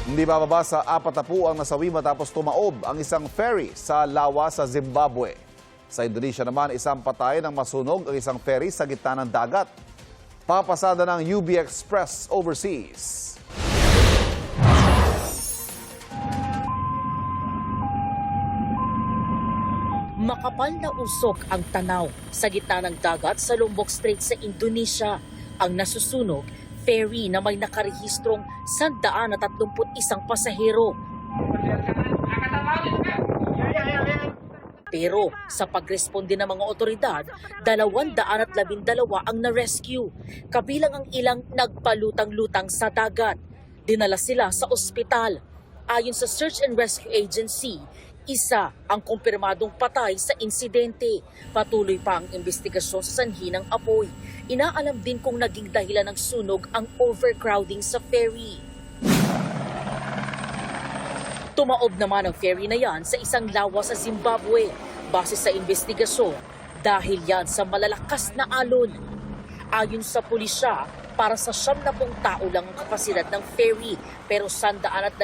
Hindi bababa sa 40 ang nasawi matapos tumaob ang isang ferry sa lawa sa Zimbabwe. Sa Indonesia naman, isang patay ng masunog ang isang ferry sa gitna ng dagat. Papasada ng UB Express overseas. Makapal na usok ang tanaw sa gitna ng dagat sa Lombok Strait sa Indonesia. Ang nasusunog, ferry na may nakarehistrong 131 pasahero. Pero sa pagresponde ng mga otoridad, 212 ang na-rescue, kabilang ang ilang nagpalutang-lutang sa dagat. Dinala sila sa ospital. Ayon sa Search and Rescue Agency, isa ang kumpirmadong patay sa insidente. Patuloy pa ang investigasyon sa sanhi ng apoy. Inaalam din kung naging dahilan ng sunog ang overcrowding sa ferry. Tumaob naman ang ferry na yan sa isang lawa sa Zimbabwe. Base sa investigasyon, dahil yan sa malalakas na alon. Ayon sa pulisya, para sa 70 tao lang ang kapasidad ng ferry, pero 120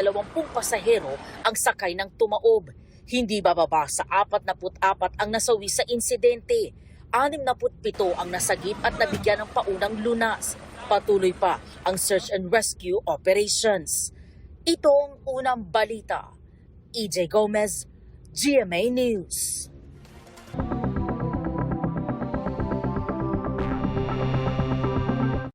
pasahero ang sakay ng tumaob. Hindi bababa sa 44 ang nasawi sa insidente. 67 ang nasagip at nabigyan ng paunang lunas. Patuloy pa ang search and rescue operations. Ito ang unang balita. EJ Gomez, GMA News.